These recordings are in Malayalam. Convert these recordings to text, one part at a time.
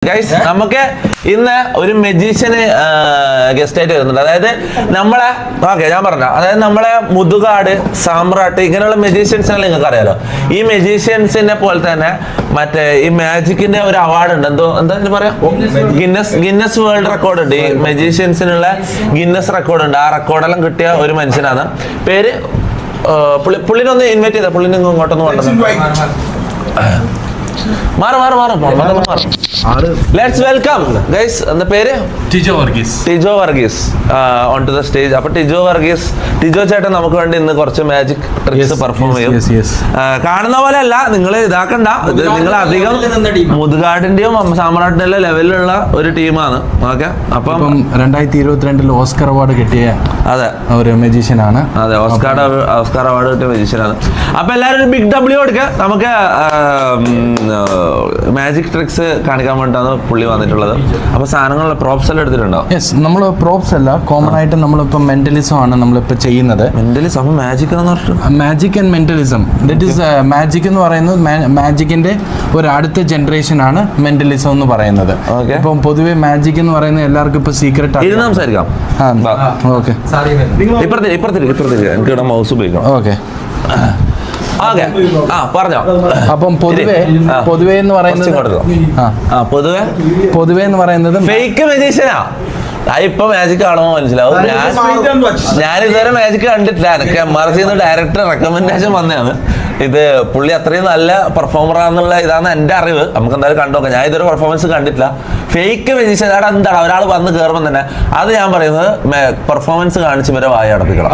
ഗൈസ് നമുക്ക് ഇന്ന് ഒരു മെജീഷ്യന് ഗസ്റ്റ് ആയിട്ട് വരുന്നുണ്ട്. അതായത് നമ്മളെ ഞാൻ പറഞ്ഞ അതായത് നമ്മളെ മുതുകാട്, സാമ്രാട്ട് ഇങ്ങനെയുള്ള മെജീഷ്യൻസിനെ നിങ്ങൾക്ക് അറിയാലോ. ഈ മെജീഷ്യൻസിനെ പോലെ തന്നെ മറ്റേ ഈ മാജിക്കിന്റെ ഒരു അവാർഡ് ഉണ്ട്. എന്താ പറയാ, ഗിന്നസ് വേൾഡ് റെക്കോർഡ് ഉണ്ട്. ഈ മെജീഷ്യൻസിനുള്ള ഗിന്നസ് റെക്കോർഡ് ഉണ്ട്. ആ റെക്കോർഡെല്ലാം കിട്ടിയ ഒരു മനുഷ്യനാണ്. പേര് പുള്ളിനൊന്ന് ഇൻവൈറ്റ് ചെയ്ത, പുള്ളിനെ ഇങ്ങോട്ടൊന്ന് കൊണ്ടുവന്നു. Let's welcome guys. എന്താ പേര്? Tijo Varghese. Tijo Varghese on to the stage. അപ്പൊ ടിജോ ചേട്ടൻ നമുക്ക് വേണ്ടി ഇന്ന് കുറച്ച് മാജിക് ട്രിക്സ് പെർഫോം ചെയ്യും. കാണുന്ന പോലെ അല്ല, നിങ്ങൾ ഇതാക്കണ്ട. നിങ്ങൾ അധികം മുതുകാടിന്റെയും സാമ്രാട്ടിന്റെയും ലെവലിലുള്ള ഒരു ടീമാണ്. ഓക്കെ, അപ്പം 2022 ഓസ്കർ അവാർഡ് കിട്ടിയ ഒരു മെജീഷ്യൻ ആണ്. അതെ, ഓസ്കാർ അവാർഡ് കിട്ടിയ മെജീഷ്യനാണ്. അപ്പൊ എല്ലാവരും ഒരു ബിഗ് ഡബ്ല്യൂ കൊടുക്കുക. നമുക്ക് മാജിക് ട്രിക്സ് കാണിക്കാൻ വേണ്ടിയിട്ടാണ് പുള്ളി വന്നിട്ടുള്ളത്. അപ്പൊ സാധനങ്ങളുള്ള പ്രോപ്സ് എല്ലാം എടുത്തിട്ടുണ്ടോ? യെസ്, നമ്മൾ പ്രോപ്സ് അല്ല, കോമൺ ആയിട്ട് നമ്മളിപ്പോൾ മെന്റലിസം ആണ് നമ്മളിപ്പോൾ ചെയ്യുന്നത്. മെന്റലിസം, മാജിക് എന്ന് പറഞ്ഞു. Magic and mentalism, that is magic എന്ന് പറയുന്നത് മാജിക്കിന്റെ ഒരു അടുത്ത ജനറേഷൻ ആണ് മെന്റലിസം എന്ന് പറയുന്നത്. ഇപ്പം പൊതുവെ മാജിക് എന്ന് പറയുന്നത് എല്ലാവർക്കും ഇപ്പൊ സീക്രട്ട് ആണ്. ഇരുന്ന് സംസാരിക്കാം. ഓക്കെ, എനിക്ക് ഇവിടെ മൗസ് ഉപയോഗിക്കണം. ഓക്കെ, പറഞ്ഞോ. അപ്പം പൊതുവെ എന്ന് പറയുന്നത് പൊതുവെ എന്ന് പറയുന്നത് ഫേക്ക് മെജീഷ്യനാ. ഇപ്പൊ മാജിക് കാണുമ്പോ മനസ്സിലാവും. ഞാൻ ഇതുവരെ മാജിക് കണ്ടിട്ടില്ല. എനിക്ക് MRC ഡയറക്ടർ റെക്കമെൻഡേഷൻ വന്നതാണ്. ഇത് പുള്ളി അത്രയും നല്ല പെർഫോമറാന്നുള്ള ഇതാണ് എന്റെ അറിവ്. നമുക്ക് എന്തായാലും കണ്ടോക്കാം. ഞാൻ ഇതൊരു പെർഫോമൻസ് കണ്ടിട്ടില്ല. ഫേക്ക് മെജീഷ്യൻ അവിടെ എന്താണ്, ഒരാൾ വന്ന് കയറുമ്പോൾ തന്നെ അത് ഞാൻ പറയുന്നത് പെർഫോമൻസ് കാണിച്ച് വരെ വായ അടപ്പിക്കണം.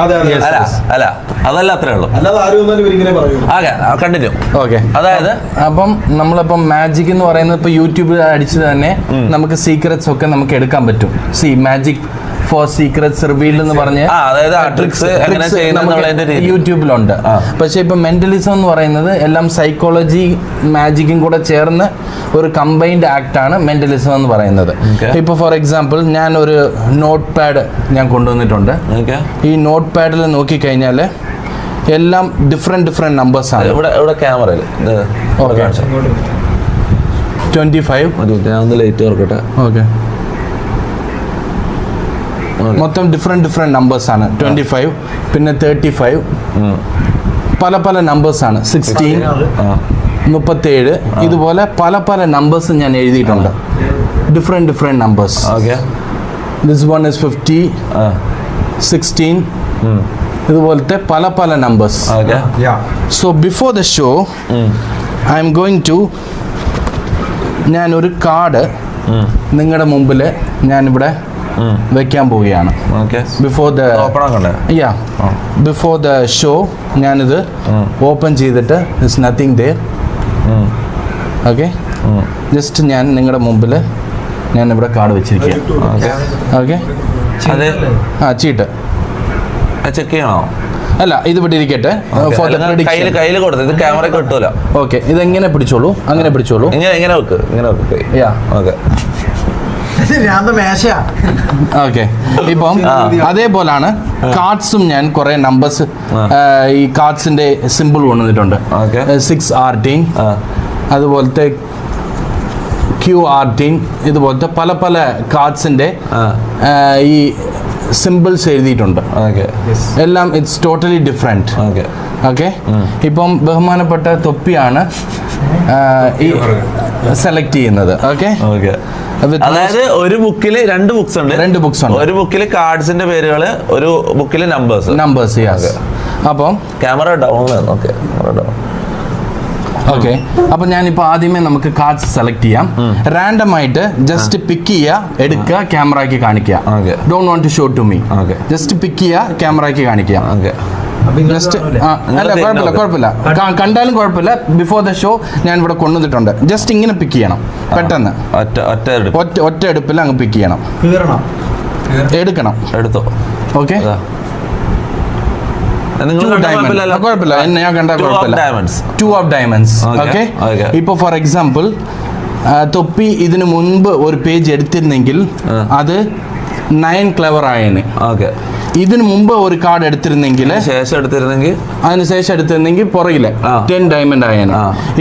അല്ല അതല്ല, അത്രേ ഉള്ളൂ. കണ്ടിന്യൂ. ഓക്കെ, അതായത് അപ്പം നമ്മളിപ്പം മാജിക് എന്ന് പറയുന്നത് ഇപ്പൊ യൂട്യൂബിൽ അടിച്ച് തന്നെ നമുക്ക് സീക്രറ്റ്സ് ഒക്കെ നമുക്ക് എടുക്കാൻ പറ്റും. മാജിക് ഫോർ സീക്രറ്റ്സ് റിവീൽഡ് എന്ന് പറഞ്ഞ് യൂട്യൂബിലുണ്ട്. പക്ഷെ ഇപ്പൊ മെന്റലിസം എന്ന് പറയുന്നത് എല്ലാം സൈക്കോളജി മാജിക്കും കൂടെ ചേർന്ന് ഒരു കമ്പൈൻഡ് ആക്ട് ആണ് മെന്റലിസം എന്ന് പറയുന്നത്. ഇപ്പൊ ഫോർ എക്സാമ്പിൾ ഞാൻ ഒരു നോട്ട് പാഡ് ഞാൻ കൊണ്ടുവന്നിട്ടുണ്ട്. ഈ നോട്ട് പാഡിൽ നോക്കിക്കഴിഞ്ഞാൽ എല്ലാം ഡിഫറെന്റ് നമ്പേഴ്സ് ആണ്. ഇവിടെ ക്യാമറയിൽ 25 ലൈറ്റ് ഓർക്കട്ടെ. ഓക്കെ, മൊത്തം ഡിഫറെന്റ് നമ്പേഴ്സ് ആണ്. 25, പിന്നെ 35, പല നമ്പേഴ്സ് ആണ്. 16, 37, ഇതുപോലെ പല നമ്പേഴ്സ് ഞാൻ എഴുതിയിട്ടുണ്ട്. Different numbers. This one is 50, 16, ഇതുപോലത്തെ പല numbers. So before the show I am going to, ഞാനൊരു കാർഡ് നിങ്ങളുടെ മുമ്പിൽ ഞാനിവിടെ വെക്കാൻ പോവുകയാണ്. ബിഫോർ ദ ഷോ ഞാനിത് ഓപ്പൺ ചെയ്തിട്ട് it's nothing there. Okay, just ഞാൻ നിങ്ങളുടെ മുമ്പിൽ ഞാൻ ഇവിടെ കാർഡ് വെച്ചിരിക്കുക. ഓക്കെ, ചീട്ട് ചെക്ക് ചെയ്യണോ? അല്ല, ഇത് ഇവിടെ ഇരിക്കട്ടെ. കയ്യിൽ കൊടുത്തത് ക്യാമറ കിട്ടൂല. ഓക്കെ, ഇതെങ്ങനെ പിടിച്ചോളൂ, അങ്ങനെ പിടിച്ചോളൂ. ഇങ്ങനെ വെക്ക്. ഓക്കെ, ഇപ്പം അതേപോലാണ് കാർഡ്സും ഞാൻ കുറെ നമ്പേഴ്സ് ഈ കാർഡ്സിന്റെ സിമ്പിൾ കൊണ്ടുവന്നിട്ടുണ്ട്. 6R10, അതുപോലത്തെ QR10, ഇതുപോലത്തെ പല കാർഡ്സിന്റെ ഈ സിമ്പിൾസ് എഴുതിയിട്ടുണ്ട്. എല്ലാം ഇറ്റ്സ് ടോട്ടലി ഡിഫറെന്റ്. ഓക്കെ, ഇപ്പം ബഹുമാനപ്പെട്ട തൊപ്പിയാണ് ഈ സെലക്ട് ചെയ്യുന്നത്. ഓക്കെ, അതായത് ഒരു ബുക്കില് രണ്ട് ബുക്സ് ഉണ്ട്. ഒരു ബുക്കില് കാർഡ്സിന്റെ പേരുകള്, ഒരു ബുക്കില് നമ്പേഴ്സ്. അപ്പം ക്യാമറ ഡൗൺ. ഓക്കെ, അപ്പൊ ഞാനിപ്പോ ആദ്യമേ നമുക്ക് കാർഡ്സ് സെലക്ട് ചെയ്യാം. റാൻഡം ആയിട്ട് ജസ്റ്റ് പിക്ക് ചെയ്യുക, എടുക്കുക, ക്യാമറയ്ക്ക് കാണിക്കുക. Don't want to show to me. Just pick ചെയ്യുക, ക്യാമറയ്ക്ക് കാണിക്കുക. ജസ്റ്റ് അല്ല, കുഴപ്പമില്ല, കണ്ടാലും കുഴപ്പമില്ല. ബിഫോർ ദ ഷോ ഞാൻ ഇവിടെ കൊണ്ടുവന്നിട്ടുണ്ട്. ജസ്റ്റ് ഇങ്ങനെ പിക്ക് ചെയ്യണം, പെട്ടെന്ന് ഒറ്റ എടുപ്പിൽ അങ്ങ് പിക്ക് ചെയ്യണം, എടുക്കണം. എടുത്തോ? ഓക്കെ, കുഴപ്പമില്ല, ഞാൻ കണ്ടാൽ കുഴപ്പമില്ല. 2 of diamonds. ഓക്കെ, ഇപ്പൊ ഫോർ എക്സാമ്പിൾ തൊപ്പി ഇതിനു മുൻപ് ഒരു പേജ് എടുത്തിരുന്നെങ്കിൽ അത് 9 ക്ലെവർ ആയേനെ. ഇതിന് മുമ്പ് ഒരു കാർഡ് എടുത്തിരുന്നെങ്കിൽ ശേഷം എടുത്തിരുന്നെങ്കിൽ പുറകില് 10 ഡയമണ്ട് ആയാണ്.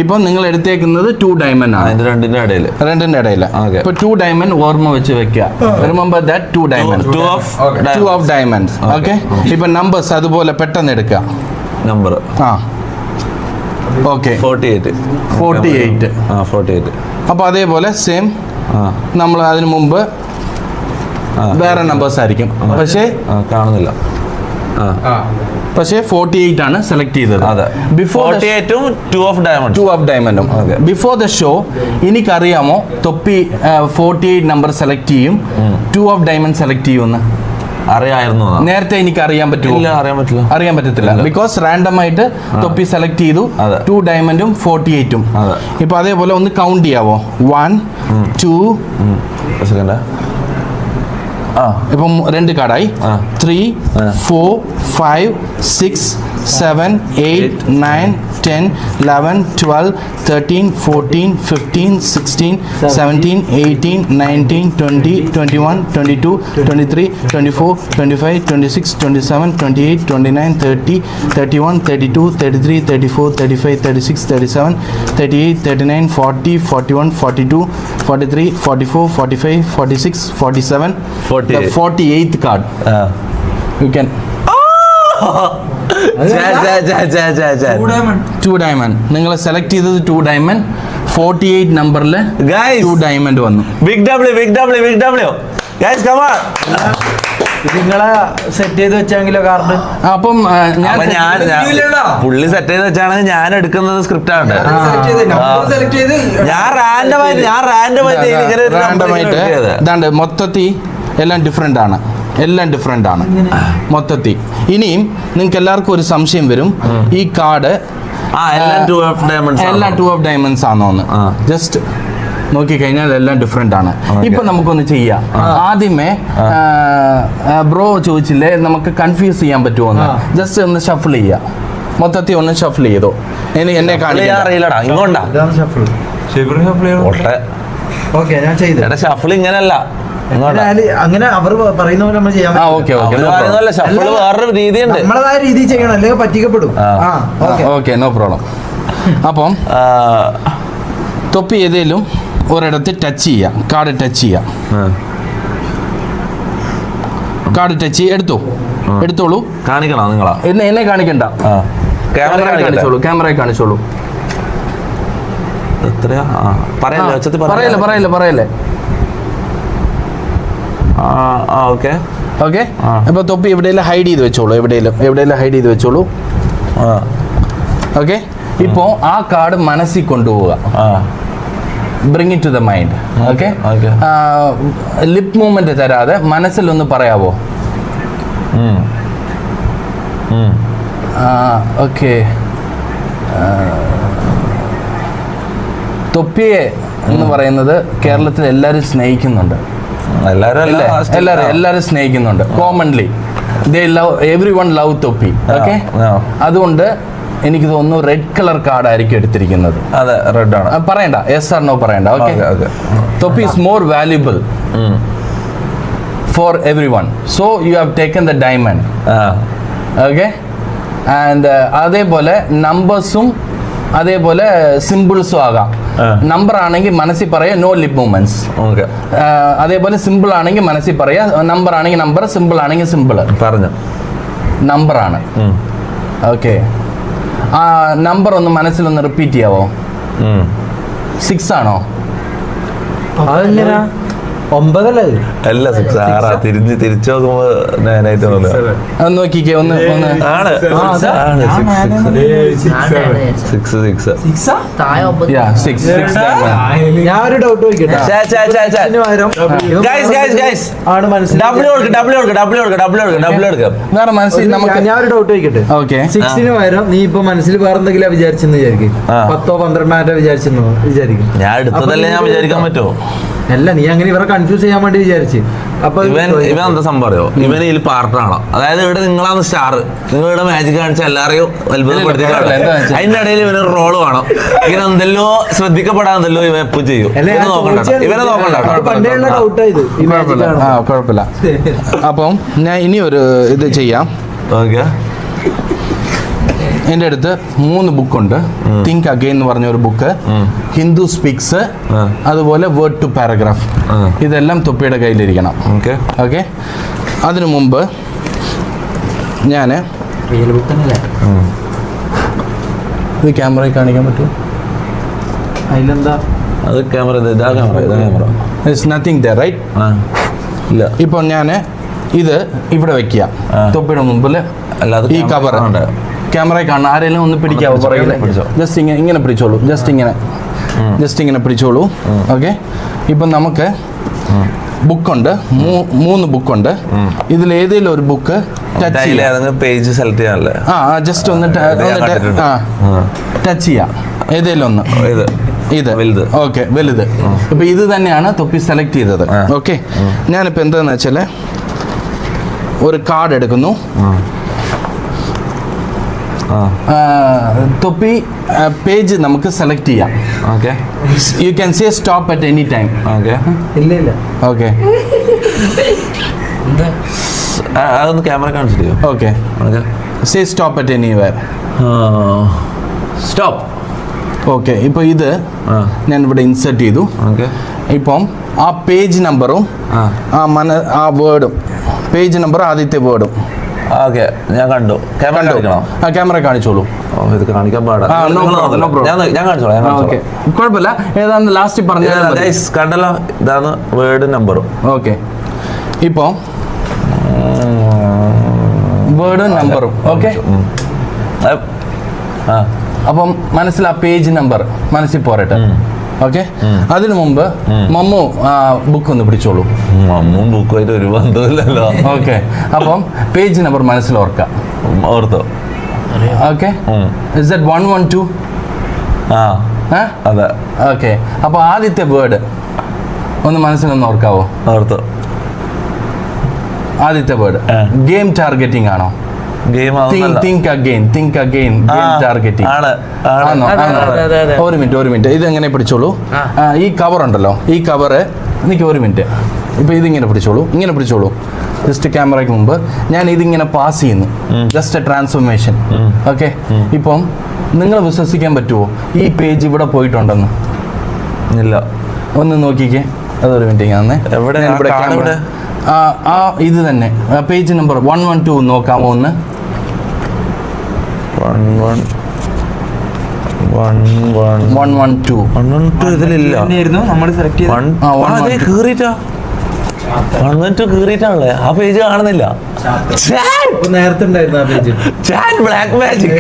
ഇപ്പൊ നിങ്ങൾ എടുത്തേക്കുന്നത് 2 ഡയമണ്ട് ആണ്. രണ്ടിന്റെ ഇടയിൽ ഇപ്പൊ 2 ഡയമണ്ട് ഓർമ്മ വെച്ച് വെക്കുക. Remember that 2 diamond, 2 of diamonds. Okay, ഇപ്പൊ നമ്പേഴ്സ് അതുപോലെ പെട്ടെന്ന് എടുക്കുക. Number okay 48. അപ്പൊ അതേപോലെ സെയിം നമ്മൾ അതിനു മുമ്പ് വേറെ നമ്പേഴ്സ് ആയിരിക്കും. പക്ഷേ കാണുന്നില്ല. പക്ഷേ 48 ആണ് സെലക്ട് ചെയ്തത്. ബിഫോർ 2 ഓഫ് ഡയമണ്ടും. ബിഫോർ ദ ഷോ എനിക്കറിയാമോ തൊപ്പി 48 നമ്പർ സെലക്ട് ചെയ്യും, 2 ഓഫ് ഡയമണ്ട് സെലക്ട് ചെയ്യുമെന്ന് അറിയാമായിരുന്നു. നേരത്തെ എനിക്ക് അറിയാൻ പറ്റുമോ? അറിയാൻ പറ്റത്തില്ല. ബിക്കോസ് റാൻഡം ആയിട്ട് തൊപ്പി സെലക്ട് ചെയ്തു, 2 ഡയമണ്ടും 48ഉം. ഇപ്പൊ അതേപോലെ ഒന്ന് കൗണ്ട് ചെയ്യാവോ? 1 2 ഇപ്പം 2 കാർഡായി. 3 4 5 6 7 8 9 10 11 12 13 14 15 16 17 18 19 20 21 22 23 24 25 26 27 28 29 30 31 32 33 34 35 36 37 38 39 40 41 42 43 44 45 46 47 the 48th card. You can 2 diamond നിങ്ങൾ സെലക്ട് ചെയ്തത് 2 ഡയമണ്ട്. 48 നമ്പറിൽ 2 ഡയമണ്ട് വന്നു. Big W guys come on. നിങ്ങളെ സെറ്റ് ചെയ്ത് വെച്ചെങ്കിലോ കാർഡ്? അപ്പം പുള്ളി സെറ്റ് ചെയ്ത് വെച്ചാണെങ്കിൽ ഞാൻ എടുക്കുന്നത് സ്ക്രിപ്റ്റ് ആണ്. ഞാൻ റാൻഡമായിട്ട് ഇതാണ്ട് മൊത്തത്തിൽ എല്ലാം ഡിഫറെൻ്റ് ആണ്. മൊത്തത്തിൽ ഇനിയും നിങ്ങൾക്ക് എല്ലാവർക്കും ഒരു സംശയം വരും, ഈ കാർഡ് എല്ലാം 2 ഓഫ് ഡയമണ്ട്സ് ആണോന്ന്. ജസ്റ്റ് നോക്കിക്കഴിഞ്ഞാൽ എല്ലാം ഡിഫറെൻ്റ് ആണ്. ഇപ്പൊ നമുക്കൊന്ന് ചെയ്യാം. ആദ്യമേ ബ്രോ ചോദിച്ചില്ലേ നമുക്ക് കൺഫ്യൂസ് ചെയ്യാൻ പറ്റുമോ എന്ന്. ജസ്റ്റ് ഒന്ന് ഷഫിൾ ചെയ്യാം. മൊത്തത്തിൽ ഒന്ന് ഷഫിൾ ചെയ്തോ. എന്നെ അറിയില്ലടാ, ഇങ്ങോട്ടാ ഞാൻ ചെയ്തു. ഷഫിൾ ഇങ്ങനല്ല, അങ്ങനെ അവർ പറയുന്ന പോലെ നമ്മൾ ചെയ്യാം. വേറൊരു രീതിയുണ്ട്, നമ്മളതായ രീതി ചെയ്യണം, അല്ലെങ്കിൽ പറ്റിക്കപ്പെടും. Okay, no problem. അപ്പം തൊപ്പി ഏതേലും ഒരിടത്ത് ടച്ച് ചെയ്യാം. കാർഡ് ടച്ച് ചെയ്യാം. കാർഡ് ടച്ച് എടുത്തോളൂ. കാണിക്കണോ നിങ്ങളാ? എന്നെ കാണിക്കണ്ട, ക്യാമറ കാണിച്ചോളൂ. പറയല്ലേ. ഓക്കെ. അപ്പൊ തൊപ്പി എവിടെയെല്ലാം ഹൈഡ് ചെയ്ത് വെച്ചോളൂ. ഓക്കെ. ഇപ്പോ ആ കാർഡ് മനസ്സിൽ കൊണ്ടുപോവുക. Bring it to the mind. Okay. Lip movement തരാതെ മനസ്സിലൊന്ന് പറയാവോ? ഓക്കെ. തൊപ്പിയെ എന്ന് പറയുന്നത് കേരളത്തിൽ എല്ലാവരും സ്നേഹിക്കുന്നുണ്ട്. എല്ലാവരും സ്നേഹിക്കുന്നുണ്ട്. കോമൺലി എവ്രിവൺ ലവ് തൊപ്പി. ഓക്കെ. അതുകൊണ്ട് എനിക്ക് തോന്നുന്നു റെഡ് കളർ കാർഡ് ആയിരിക്കും എടുത്തിരിക്കുന്നത്. അതെ, റെഡ് ആണ്. പറയണ്ട, യെസ് ഓർ നോ പറയണ്ട. ഓക്കെ. തൊപ്പി is more valuable four everyone. So you have taken the diamond. Okay. And അതേപോലെ നമ്പേഴ്സും അതേപോലെ സിമ്പിൾസും ആകാം. നമ്പർ ആണെങ്കിൽ മനസ്സിൽ പറയാ, നോ ലിപ് മൂവ്മെന്റ്സ്. അതേപോലെ സിമ്പിൾ ആണെങ്കിൽ മനസ്സിൽ പറയാ, നമ്പർ ആണെങ്കിൽ നമ്പർ, സിമ്പിൾ ആണെങ്കിൽ സിമ്പിൾ. പറഞ്ഞു നമ്പർ ആണ്. ഓക്കെ. ആ നമ്പർ ഒന്ന് മനസ്സിലൊന്ന് റിപ്പീറ്റ് ചെയ്യാവോ? 6 ആണോ? അതെങ്ങനാ? 9 അല്ലേ? അല്ല, 6 6 തിരിച്ചു നോക്കുമ്പോ നോക്കിക്കേ ഒന്ന്. ഞാൻ ഒരു ഡൗട്ട് ചോദിക്കട്ടെ. വേറെ മനസ്സിൽ നമുക്ക് ഞാൻ ഒരു ഡൗട്ട് ചോദിക്കട്ടെ. 6 പകരം നീ ഇപ്പൊ മനസ്സിൽ വേറെ എന്തെങ്കിലും വിചാരിച്ചെന്ന് വിചാരിക്കും. 10 12 വിചാരിച്ചെന്നോ വിചാരിക്കും. ഞാൻ എടുത്തതല്ലേ ഞാൻ വിചാരിക്കാൻ പറ്റുമോ? അല്ല, നീ അങ്ങനെ ഇവരെ കൺഫ്യൂസ് ചെയ്യാൻ വേണ്ടി വിചാരിച്ച് അപ്പൊ ഇവൻ എന്താ സംഭവം അറിയോ? ഇവൻ ഇതിൽ പാർട്ണറാണോ? അതായത് ഇവിടെ നിങ്ങളാണ് സ്റ്റാർ, നിങ്ങൾ ഇവിടെ മാജിക് കാണിച്ച എല്ലാരെയും അത്ഭുതപ്പെടുത്തിയിട്ടാണ്. അതിന്റെ ഇടയിൽ ഇവനൊരു റോള് വേണം. ഇങ്ങനെ എന്തെല്ലോ ശ്രദ്ധിക്കപ്പെടാതെല്ലോ ഇവൻ എപ്പോഴും ചെയ്യും. ഇവനെ നോക്കണ്ട. കുഴപ്പമില്ല. അപ്പം ഞാൻ ഇനി ഒരു ഇത് ചെയ്യാം. ഓക്കെ, എൻ്റെ അടുത്ത് 3 ബുക്കുണ്ട്. തിങ്ക് അഗെയിൻ എന്ന് പറഞ്ഞ ഒരു ബുക്ക്, ഹിന്ദു സ്പീക്സ്, അതുപോലെ വേർഡ് ടു പാരഗ്രാഫ്. ഇതെല്ലാം തൊപ്പിയുടെ കയ്യിലിരിക്കണം. ഓക്കെ. അതിനു മുമ്പ് ഞാൻ ഇത് ക്യാമറയിൽ കാണിക്കാൻ പറ്റുമോ? അതിലെന്താ? അത് ക്യാമറ, ഇതാ camera. It's nothing there, right? ഇല്ല. ഇപ്പോൾ ഞാൻ ഇത് ഇവിടെ വെക്കുക, തൊപ്പിയുടെ മുമ്പിൽ. ഈ കവർ ക്യാമറയിൽ കാണണം. ആരെങ്കിലും ഒന്ന് പിടിക്കാവോ? ജസ്റ്റ് ഇങ്ങനെ പിടിച്ചോളൂ. ജസ്റ്റ് ഇങ്ങനെ പിടിച്ചോളൂ. ഓക്കെ. ഇപ്പം നമുക്ക് ബുക്കുണ്ട്, 3 ബുക്കുണ്ട്. ഇതിൽ ഏതെങ്കിലും ഒരു ബുക്ക് പേജ് സെലക്ട് ചെയ്യാനല്ലേ? ജസ്റ്റ് ഒന്ന് ടച്ച് ചെയ്യാം. ഏതെങ്കിലും ഒന്ന്. ഇത് വലുത്. ഓക്കെ, വലുത്. ഇപ്പൊ ഇത് തന്നെയാണ് തൊപ്പി സെലക്ട് ചെയ്തത്. ഓക്കെ. ഞാനിപ്പോൾ എന്താന്ന് വെച്ചാൽ ഒരു കാർഡ് എടുക്കുന്നു. തൊപ്പി പേജ് നമുക്ക് സെലക്ട് ചെയ്യാം. Okay. You can say stop at any time. Okay. ഇല്ല. ഓക്കെ. അതൊന്ന് ക്യാമറ കാണിച്ചിട്ട്. Okay. Say stop at anywhere. Stop. Okay. ഇപ്പോൾ ഇത് ഞാൻ ഇവിടെ ഇൻസേർട്ട് ചെയ്തു. ഓക്കെ. ഇപ്പം ആ പേജ് നമ്പറും ആ വേർഡും, പേജ് നമ്പർ ആദ്യത്തെ വേർഡും. ഓക്കെ, ഞാൻ കണ്ടു. ക്യാമറ കാണിച്ചോളൂ. ഇത് കാണിക്കാൻ പാടാ. ഞാൻ കാണിച്ചോളാം. ഓക്കെ, കുഴപ്പമില്ല. ഏതാന്ന് ലാസ്റ്റ് പറഞ്ഞ കണ്ടല്ലോ, ഇതാണ് വേർഡ് നമ്പറും. ഓക്കെ. ഇപ്പോൾ വേർഡും നമ്പറും. ഓക്കെ. അപ്പം മനസ്സിൽ ആ പേജ് നമ്പർ മനസ്സിൽ പോരട്ടെ. ഓക്കെ. അതിനു മുമ്പ് മമ്മു ബുക്ക് ഒന്ന് പിടിച്ചോളൂ. മമ്മും ബുക്കുമായിട്ട് ഒരു ബന്ധമില്ലല്ലോ. ഓക്കെ. അപ്പം പേജ് നമ്പർ മനസ്സിൽ ഓർക്കാം. ഓർത്തോ? ഓക്കെ. Is that 112? അതെ. ഓക്കെ. അപ്പോൾ ആദ്യത്തെ വേർഡ് ഒന്ന് മനസ്സിലൊന്ന് ഓർക്കാവോ? ഓർത്തോ? ആദ്യത്തെ വേർഡ് ഗെയിം ടാർഗറ്റിംഗ് ആണോ? തിങ്ക് അഗെയിൻ ഗെയിം ടാർഗറ്റിംഗ് ആണോ? ഒരു മിനിറ്റ്. ഇത് എങ്ങനെ പിടിച്ചോളൂ. ഈ കവർ ഉണ്ടല്ലോ, ഈ കവറ് എനിക്ക് ഒരു മിനിറ്റ്. ഇപ്പൊ ഇതിങ്ങനെ പിടിച്ചോളൂ. ജസ്റ്റ് ക്യാമറയ്ക്ക് മുമ്പ് ഞാൻ ഇതിങ്ങനെ പാസ് ചെയ്യുന്നു. Just A transformation. ഓക്കെ. ഇപ്പം നിങ്ങൾ വിശ്വസിക്കാൻ പറ്റുമോ ഈ പേജ് ഇവിടെ പോയിട്ടുണ്ടെന്ന്? ഇല്ല. ഒന്ന് നോക്കിക്കേ. അതൊരു മിനിറ്റ്. ഞാൻ ഇത് തന്നെ പേജ് നമ്പർ 112 നോക്കാമോ ഒന്ന്? 112 ഇതിലില്ല. നമ്മൾ സെലക്ട് കീറിയിട്ടാണല്ലേ? ആ പേജ് കാണുന്നില്ല. നേരത്തെ ഉണ്ടായിരുന്നു ആ പേജ്. ബ്ലാക്ക് മാജിക്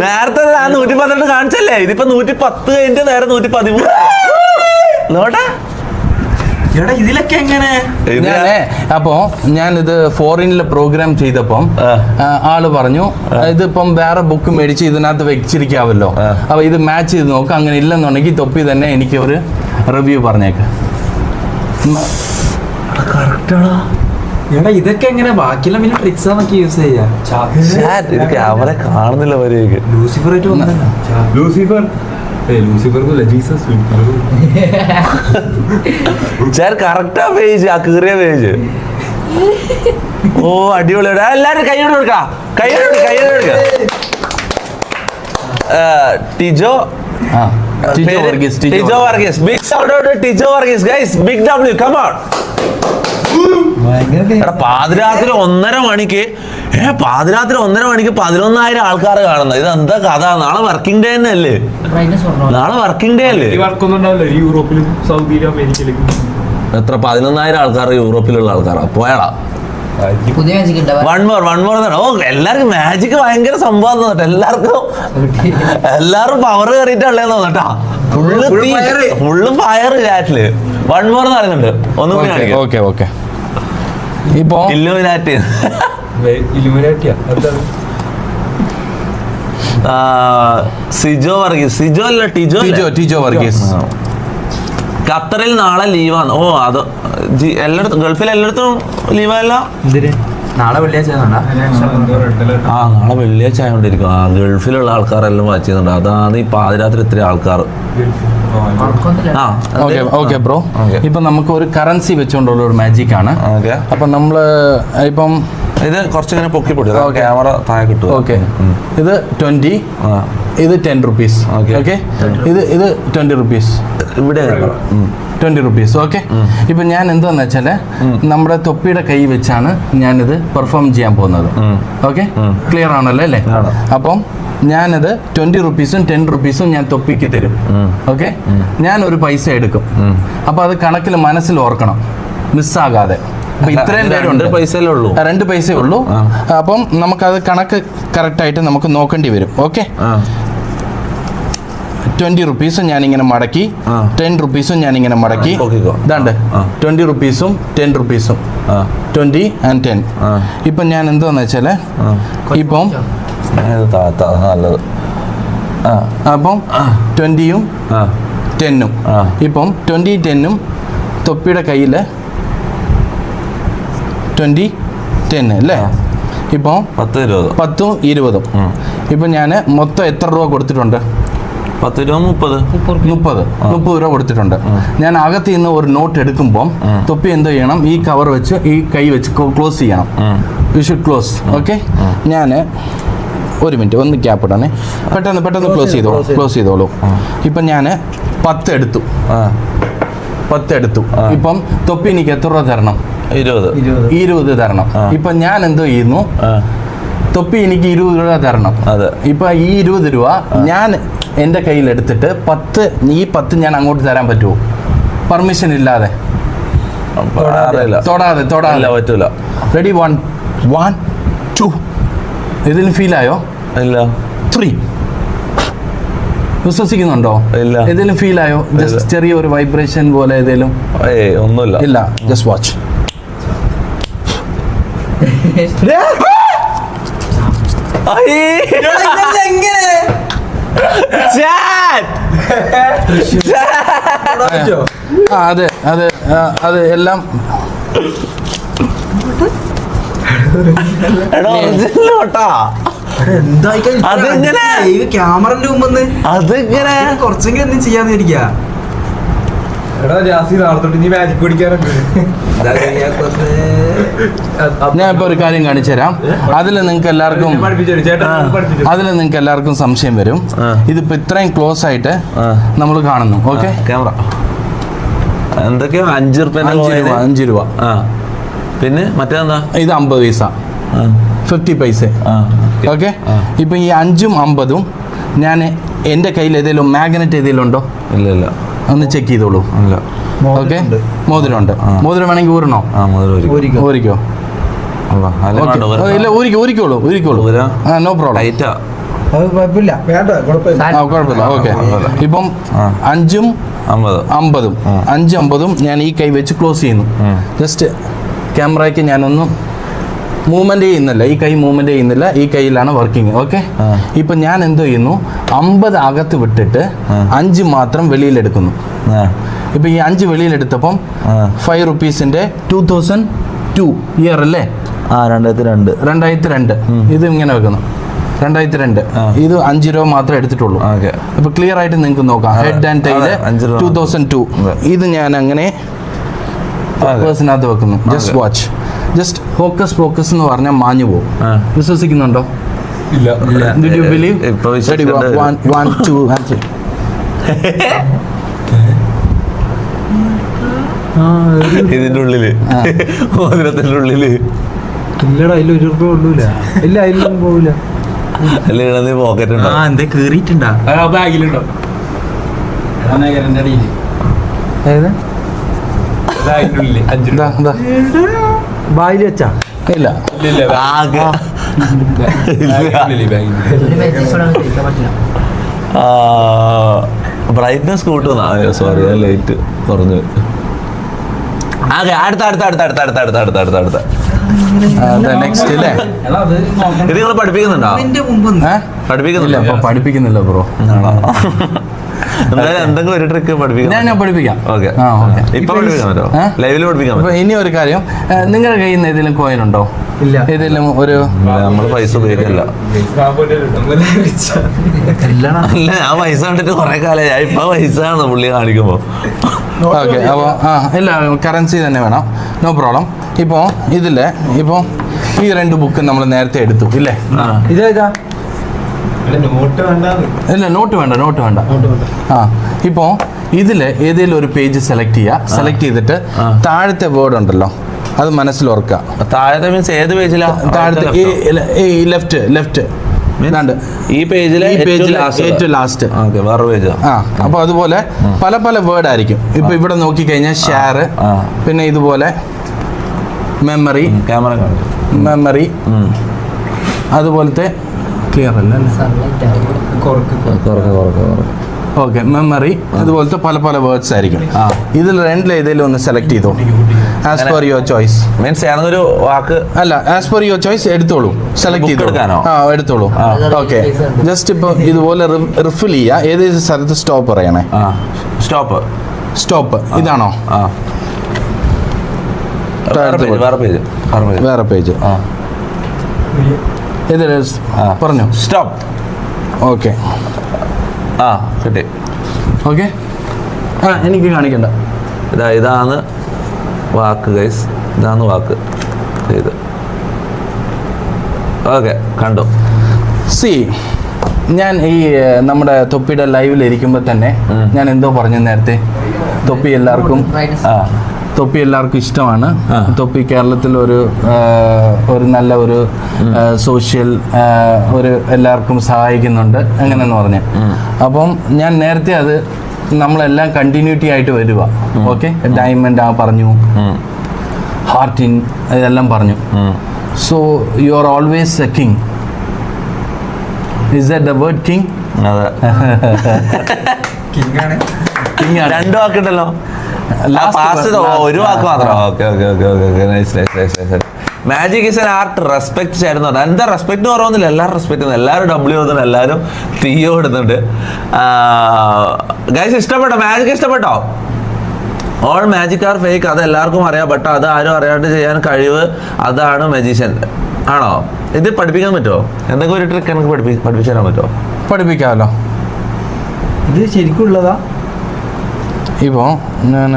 നേരത്തെ 118 കാണിച്ചല്ലേ? ഇതിപ്പോ 110 കഴിഞ്ഞിട്ട് നേരെ 113 നോട്ടെ. ഇതിലൊക്കെ എങ്ങനെ? അപ്പോ ഞാനിത് ഫോറിനിലെ പ്രോഗ്രാം ചെയ്തപ്പം ആള് പറഞ്ഞു ഇതിപ്പം വേറെ ബുക്ക് മേടിച്ച് ഇതിനകത്ത് വെച്ചിരിക്കാവല്ലോ, അപ്പൊ ഇത് മാച്ച് ചെയ്ത് നോക്കാം. അങ്ങനെ ഇല്ലെന്നുണ്ടെങ്കിൽ തൊപ്പി തന്നെ എനിക്ക് ഒരു റിവ്യൂ പറഞ്ഞേക്ക്. ഇതൊക്കെ എങ്ങനെ? ബാക്കിയെല്ലാം പിന്നെ ട്രിക്സ് ആണൊക്കെ യൂസ് ചെയ്യാ. ക്യാമറ കാണുന്നില്ല വരെയൊക്കെ. ലൂസിഫർ കറക്റ്റാ പേജ്, ആ കീറിയ പേജ്. ഓ അടിപൊളിയാണ്. എല്ലാരും കൈയ്യോട് കൊടുക്കാം. Tijo Varghese. Big shout out to Tijo Varghese. Guys, big W, come on. പാതിരാത്രി 1:30 മണിക്ക് 11,000 ആൾക്കാർ കാണുന്നത്. ഇത് എന്താ കഥ? നാളെ വർക്കിംഗ് ഡേ തന്നെ അല്ലേ? യൂറോപ്പിലും സൗദിയിലും അമേരിക്കയിലും എത്ര? 11,000 ആൾക്കാർ യൂറോപ്പിലുള്ള ആൾക്കാരാ. പോയാടാ. One more. ഓ എല്ലാവർക്കും മാജിക് ഭയങ്കര സംഭവം തോന്നട്ടെ. എല്ലാരും പവർ കയറിയിട്ടുള്ളതെന്ന് തോന്നട്ടാ. ഫുള്ള് ഫയർ ചാറ്റില്. വൺ മോർ എന്ന് പറയുന്നുണ്ട്. ഒന്നും കൂടി കാണിക്കാം. ഓക്കെ. ഇപ്പോ ഇല്ലുമിനാറ്റി. ടിജോ വർഗീസ്. ഖത്തറിൽ നാളെ ലീവാണ്. ഓ അത് എല്ലായിടത്തും ഗൾഫിൽ എല്ലായിടത്തും ലീവല്ല. നാളെ വെള്ളിയാഴ്ച നാളെ വെള്ളിയാഴ്ച ആയതുകൊണ്ടിരിക്കും. ഗൾഫിലുള്ള ആൾക്കാരെല്ലാം വാച്ച് ചെയ്യുന്നുണ്ട്. അതാണ് ഈ പാതിരാത്രി ഇത്രയും ആൾക്കാർ. ഓക്കെ ബ്രോ, ഇപ്പൊ നമുക്ക് ഒരു കറൻസി വെച്ചുകൊണ്ടുള്ള ഒരു മാജിക് ആണ്. അപ്പൊ നമ്മള് ഇപ്പം ഇത് കുറച്ചിങ്ങനെ പൊക്കി പൊട്ടി ക്യാമറ താഴെ കിട്ടും. ഓക്കെ, ഇത് 20, ഇത് 10 rupees. ഓക്കെ, ഇത് 20 rupees. ഇവിടെ 20 rupees. ഓക്കെ, ഇപ്പൊ ഞാൻ എന്താന്ന് വെച്ചാല് നമ്മുടെ തൊപ്പിയുടെ കൈ വെച്ചാണ് ഞാനിത് പെർഫോം ചെയ്യാൻ പോകുന്നത്. ഓക്കെ, ക്ലിയർ ആണല്ലോ അല്ലേ? അപ്പം ഞാനത് 20 rupees-ഉം 10 rupees-ഉം ഞാൻ തൊപ്പിക്ക് തരും. ഓക്കെ, ഞാൻ ഒരു പൈസ എടുക്കും. അപ്പൊ അത് കണക്കിൽ മനസ്സിൽ ഓർക്കണം, മിസ്സാകാതെ. അപ്പൊ ഇത്രയും പേരുണ്ട്, 2 പൈസയേ ഉള്ളൂ. അപ്പം നമുക്കത് കണക്ക് കറക്റ്റ് ആയിട്ട് നമുക്ക് നോക്കേണ്ടി വരും. ഓക്കെ, 20 rupees ഞാനിങ്ങനെ മടക്കി, 10 rupees ഞാനിങ്ങനെ മടക്കി. ഇതാണ്ട് 20 rupees-ഉം 10 rupees-ഉം 20 and 10. ഇപ്പം ഞാൻ എന്താന്ന് വെച്ചാല് ഇപ്പം നല്ലത്. അപ്പം 20-യും 10-ഉം ഇപ്പം 20, 10-ഉം തൊപ്പിയുടെ കയ്യിൽ 20, 10 അല്ലേ? ഇപ്പം 10, 20. ഇപ്പം ഞാൻ മൊത്തം എത്ര രൂപ കൊടുത്തിട്ടുണ്ട്? 10 രൂപ 30 രൂപ കൊടുത്തിട്ടുണ്ട്. ഞാൻ അകത്ത് നിന്ന് ഒരു നോട്ട് എടുക്കുമ്പോൾ തൊപ്പി എന്തോ ചെയ്യണം, ഈ കവർ വെച്ച് ഈ കൈ വെച്ച് ക്ലോസ് ചെയ്യണം. You should close. ഓക്കെ, ഞാൻ ഒരു മിനിറ്റ് ഒന്ന് ക്യാപ്പ് ഇടാനേ. പെട്ടെന്ന് ക്ലോസ് ചെയ്തോളൂ. ഇപ്പം ഞാൻ 10 എടുത്തു. ഇപ്പം തൊപ്പി എനിക്ക് എത്ര രൂപ തരണം? 20 തരണം. ഇപ്പം ഞാൻ എന്തോ ചെയ്യുന്നു, തൊപ്പി എനിക്ക് 20 രൂപ തരണം. ഇപ്പൊ ഈ 20 രൂപ ഞാൻ എൻ്റെ കയ്യിൽ എടുത്തിട്ട് 10 ഞാൻ അങ്ങോട്ട് തരാൻ പറ്റുമോ? പെർമിഷൻ ഇല്ലാതെ, തൊടാതെ പറ്റൂല. റെഡി? 1, 2. ഇതിന് ഫീലായോ? ഇല്ല. 3. വിശ്വസിക്കുന്നുണ്ടോ? ഇല്ല. ഏതെങ്കിലും ഫീലായോ? ജസ്റ്റ് ചെറിയ ഒരു വൈബ്രേഷൻ പോലെ ഏതെങ്കിലും? ഒന്നുമില്ല. ഇല്ല, ജസ്റ്റ് വാച്ച്. അതെ എല്ലാം ക്യാമറന്റെ മുമ്പ് അതെങ്ങനെ കുറച്ചെങ്കിലും എന്തും ചെയ്യാന്ന് ഇരിക്കാ. ഞാൻ ഇപ്പൊ ഒരു കാര്യം കാണിച്ചു തരാം. അതിൽ നിങ്ങൾക്ക് എല്ലാവർക്കും സംശയം വരും. ഇതിപ്പോ ഇത്രയും ക്ലോസ് ആയിട്ട് നമ്മൾ കാണുന്നു. ഓക്കെ, ക്യാമറ എന്തൊക്കെയോ 5 രൂപ. പിന്നെ മറ്റേന്താ? ഇത് 50 പൈസ, 50 പൈസ. ഓക്കെ, ഇപ്പൊ ഈ 5ഉം 50ഉം ഞാൻ എൻ്റെ കയ്യിൽ ഏതെങ്കിലും മാഗ്നറ്റ് ഏതെങ്കിലും ഉണ്ടോ? ഇല്ല. ഒന്ന് ചെക്ക് ചെയ്തോളൂ. ഓക്കെ, മോതിരമുണ്ട്. മോതിരം വേണമെങ്കിൽ ഊരണോ? ഊരിക്കോ. ഇല്ല, ഊരിക്കോളൂ. No problem. കുഴപ്പമില്ല. ഓക്കെ, ഇപ്പം 5ഉം 50ഉം ഞാൻ ഈ കൈ വെച്ച് ക്ലോസ് ചെയ്യുന്നു. ജസ്റ്റ് ക്യാമറയ്ക്ക് ഞാനൊന്നും മൂവ്മെന്റ് ചെയ്യുന്നില്ല, ഈ കൈ മൂവ്മെന്റ് ചെയ്യുന്നില്ല, ഈ കൈയിലാണ് വർക്കിംഗ്. ഓക്കെ, ഇപ്പൊ ഞാൻ എന്തോ ചെയ്യുന്നു, 50 അകത്ത് വിട്ടിട്ട് 5 മാത്രം വെളിയിലെടുക്കുന്നു. ഇപ്പൊ ഈ 5 വെളിയിലെടുത്തപ്പം 5 rupees-ന്റെ 2002 ഇയർ അല്ലേ? 2002. ഇത് ഇങ്ങനെ വെക്കുന്നു, 2002. ഇത് 5 രൂപ മാത്രമേ എടുത്തിട്ടുള്ളൂ. അപ്പൊ ക്ലിയർ ആയിട്ട് നിങ്ങൾക്ക് നോക്കാം. Head and tile 2002. ഇത് ഞാൻ അങ്ങനെ പേഴ്സിനകത്ത് വെക്കുന്നു. Just watch. ജസ്റ്റ് ഫോക്കസ് എന്ന് പറഞ്ഞാൽ മാഞ്ഞു പോകും. വിശ്വസിക്കുന്നുണ്ടോ? ഇല്ല. Did you believe? 1, 2 and 3. ഇതിന്റെ ഉള്ളില്, മോതിരത്തിന്റെ ഉള്ളില് ഇല്ലടാ, അതിൽ 1 രൂപ ഉള്ളൂല. ഇല്ല, അതിലൊന്നും പോവില്ല. അല്ലെങ്കിൽ പോക്കറ്റ് ഉണ്ടോ? എന്താ കേറിയിട്ടുണ്ടാ? ബാഗിലുണ്ടോ? ബായിൽ വെച്ചാ? ഇല്ല. ബ്രൈറ്റ്നസ് കൂട്ടുന്ന. സോറി, ലൈറ്റ് കുറഞ്ഞു. അടുത്ത നെക്സ്റ്റ് അല്ലേ? ഇത് നിങ്ങൾ പഠിപ്പിക്കുന്നുണ്ടോ? പഠിപ്പിക്കുന്നില്ല ബ്രോ. എന്തായാലും എന്തെങ്കിലും ഒരു ട്രിക്ക് പഠിപ്പിക്കാം. ഞാൻ പഠിപ്പിക്കാം. ഓക്കെ, ഇപ്പൊ പഠിപ്പിക്കാൻ പറ്റുമോ? ലൈവില് പഠിപ്പിക്കാൻ പറ്റും. ഇനി ഒരു കാര്യം, നിങ്ങളുടെ കയ്യിൽ നിന്ന് ഏതെങ്കിലും കോയിൻ ഉണ്ടോ? ഇല്ല. ഏതെങ്കിലും ഒരു നമ്മള് പൈസ ഉപയോഗിക്കില്ല. അല്ല, ഞാൻ പൈസ കണ്ടിട്ട് കുറെ കാലം, ഞാൻ ഇപ്പൊ പൈസ ആണ് പുള്ളി കാണിക്കുമ്പോ. ഓക്കെ, അപ്പോൾ ഇല്ല, കറൻസി തന്നെ വേണം, നോ പ്രോബ്ലം. ഇപ്പോൾ ഇതില് ഇപ്പോൾ ഈ 2 ബുക്ക് നമ്മൾ നേരത്തെ എടുത്തു ഇല്ലേ? ഇതേതാ? ഇല്ല, നോട്ട് വേണ്ട. ആ, ഇപ്പോൾ ഇതിൽ ഏതെങ്കിലും ഒരു പേജ് സെലക്ട് ചെയ്യുക. സെലക്ട് ചെയ്തിട്ട് താഴത്തെ വേർഡ് ഉണ്ടല്ലോ, അത് മനസ്സിലോർക്കുക. താഴത്തെ മീൻസ് ഏത് പേജിലാ? താഴത്തെ ലെഫ്റ്റ് ഈ പേജിലെ ഏറ്റവും ലാസ്റ്റ്. വേറെ പേജ്. ആ, അപ്പൊ അതുപോലെ പല പല വേർഡ് ആയിരിക്കും. ഇപ്പൊ ഇവിടെ നോക്കിക്കഴിഞ്ഞാൽ ഷെയർ, പിന്നെ ഇതുപോലെ മെമ്മറി, മെമ്മറി, അതുപോലത്തെ ക്ലിയർ അല്ല, ഓക്കെ, മെമ്മറി, അതുപോലത്തെ പല പല വേർഡ്സ് ആയിരിക്കും. ഇതിൽ 2 ഏതെങ്കിലും ഒന്ന് സെലക്ട് ചെയ്തോ, as per your choice. Means ഏതൊരു വാക്ക് അല്ല, ആസ് പെർ യുവർ ചോയ്സ് എടുത്തോളൂ, സെലക്ട് ചെയ്തോ. എടുത്തോളൂ. ഓക്കെ, ജസ്റ്റ് ഇപ്പൊ ഇതുപോലെ റിഫിൽ ചെയ്യുക. ഏത് സ്ഥലത്ത് സ്റ്റോപ്പ് പറയണേ? സ്റ്റോപ്പ് ഇതാണോ? വേറെ പേജ്. പറഞ്ഞു സ്റ്റോപ്പ്. ഓക്കെ, കിട്ടി. ഓക്കെ, എനിക്ക് കാണിക്കണ്ട. ഇതാണ് വാക്ക് ഗൈസ്, ഇതാണ് വാക്ക്. ഇത് ഓക്കെ, കണ്ടു. സി, ഞാൻ ഈ നമ്മുടെ തൊപ്പിയുടെ ലൈവിൽ ഇരിക്കുമ്പോൾ തന്നെ ഞാൻ എന്തോ പറഞ്ഞു നേരത്തെ, തൊപ്പി എല്ലാവർക്കും ഇഷ്ടമാണ്. തൊപ്പി കേരളത്തിൽ ഒരു നല്ല ഒരു സോഷ്യൽ ഒരു എല്ലാവർക്കും സഹായിക്കുന്നുണ്ട് അങ്ങനെയെന്ന് പറഞ്ഞ്. അപ്പം ഞാൻ നേരത്തെ അത് നമ്മളെല്ലാം കണ്ടിന്യൂറ്റി ആയിട്ട് വരിക. ഓക്കെ, ഡയമണ്ട് പറഞ്ഞു, ഹാർട്ടിൻ, ഇതെല്ലാം പറഞ്ഞു. So you are always A king. Is that the word king? രണ്ടു വാക്കുണ്ടല്ലോ, ഒരു വാക്ക് മാത്രം. Magic is an art, respect ചേരുന്ന. എന്താ റെസ്പെക്ട് കുറവൊന്നുമില്ല, എല്ലാവരും റെസ്പെക്ട് ചെയ്യുന്നു, എല്ലാവരും ഡബ്ല്യൂ കൊടുക്കുന്നു, എല്ലാവരും തീയോ ഇടുന്നുണ്ട്. ഗൈസ്, ഇഷ്ടപ്പെട്ടോ മാജിക്? ഇഷ്ടപ്പെട്ടോ? ഓൾ മാജിക് ആർ ഫേക്ക്, അത് എല്ലാവർക്കും അറിയാം. ബട്ട് അത് ആരും അറിയാണ്ട് ചെയ്യാൻ കഴിവ്, അതാണ് മജീഷ്യൻ. ആണോ? ഇത് പഠിപ്പിക്കാൻ പറ്റുമോ? എന്തെങ്കിലും ഒരു ട്രിക്ക് എനിക്ക് പഠിപ്പിച്ചു തരാൻ പറ്റുമോ? പഠിപ്പിക്കാമല്ലോ. ഇത് ശരിക്കും ഉള്ളതാ? ഇപ്പോൾ ഞാൻ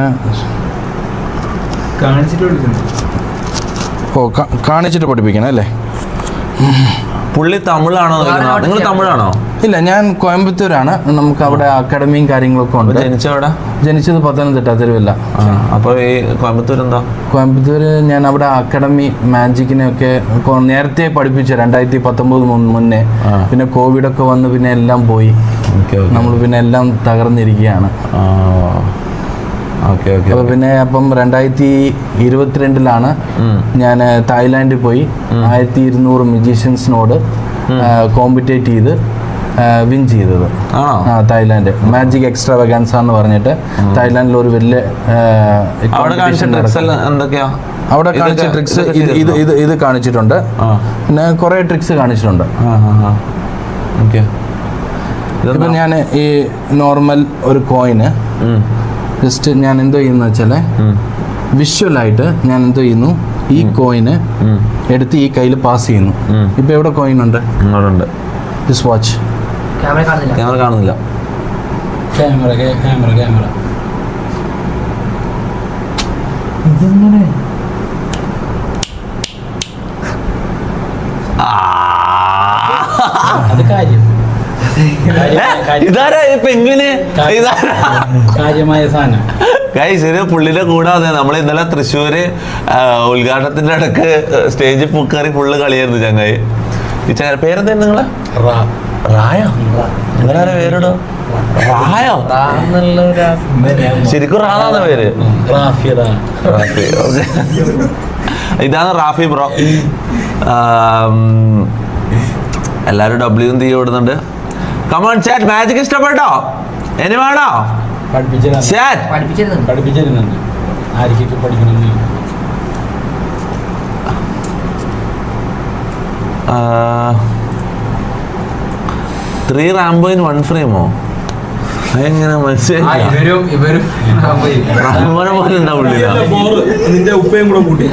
കാണിച്ചിട്ട് പഠിപ്പിക്കണം അല്ലേ? പുള്ളി തമിഴാണോ? നിങ്ങൾ തമിഴാണോ? ഇല്ല, ഞാൻ കോയമ്പത്തൂരാണ്. നമുക്ക് അവിടെ അക്കാഡമിയും കാര്യങ്ങളൊക്കെ ഉണ്ട്. ജനിച്ചത് പത്തനംതിട്ട, തിരുവല്ല. അപ്പോൾ ഈ കോയമ്പത്തൂർ എന്താ? കോയമ്പത്തൂർ ഞാൻ അവിടെ അക്കാഡമി മാജിക്കിനെയൊക്കെ നേരത്തെ പഠിപ്പിച്ച 2019 മുന്നേ. പിന്നെ കോവിഡൊക്കെ വന്ന് പിന്നെ എല്ലാം പോയി. നമ്മൾ പിന്നെ എല്ലാം തകർന്നിരിക്കുകയാണ്. അപ്പോൾ പിന്നെ 2022 ഞാൻ തായ്ലാൻഡിൽ പോയി 1200 മ്യൂസീഷ്യൻസിനോട് കോമ്പറ്റേറ്റ് ചെയ്ത് വിൻ ചെയ്തത്. തായ്ലാൻഡ് മാജിക് എക്സ്ട്രാവഗാൻസ എന്ന് പറഞ്ഞിട്ട് തായ്ലാൻഡിൽ ഒരു വലിയ അവിടെ കാണിച്ച ട്രിക്സ് ഇത് കാണിച്ചിട്ടുണ്ട്. പിന്നെ കുറേ ട്രിക്സ് കാണിച്ചിട്ടുണ്ട്. ഇപ്പം ഞാൻ ഈ നോർമൽ ഒരു കോയിന് ജസ്റ്റ് ഞാൻ എന്തോ ചെയ്യുന്ന വെച്ചാൽ വിഷ്വലായിട്ട് ഞാൻ എന്തോ ചെയ്യുന്നു, ഈ കോയിന് എടുത്ത് ഈ കയ്യിൽ പാസ് ചെയ്യുന്നു. ഇപ്പൊ എവിടെ കോയിൻ ഉണ്ട്? Just watch. ക്യാമറ കാണുന്നില്ല. ഇതാരാ പെങ്കുന്? കാര്യമായ സാധനം ഗൈസ്, ഇത് പുള്ളിന്റെ കൂടാതെ നമ്മൾ ഇന്നലെ തൃശ്ശൂര് ഉദ്ഘാടനത്തിന്റെ ഇടക്ക് സ്റ്റേജിൽ കയറി ഫുള്ള് കളിയായിരുന്നു ചങ്ങായി. ഈ ചങ്ങ പേരെന്താ നിങ്ങളെ? റായോ? നിങ്ങളാരെ പേരിടോ? റായോ? ശരിക്കും റാന്നാ പേര്? ഇതാണ് റാഫി ബ്രോ. എല്ലാരും ഡബ്ല്യൂയും തീ ഓടുന്നുണ്ട്. കമോൺ ചാറ്റ്, മാജിക് ഇഷ്ടപ്പെട്ടോ? ഇനി വേണോ? പഠിപ്പിച്ചിരുന്നുണ്ട്. ആർക്കൊക്കെ പഠിക്കണമെന്ന് 3 റാംബോ ഇൻ 1 ഫ്രെയിമോ? അതെങ്ങനെ മനസ്സിലായി ഇവരും റഹ്മാനെ പോലെ ഉണ്ടാവുള്ളില്ല നിന്റെ ഉപ്പയും കൂടെ കൂട്ടി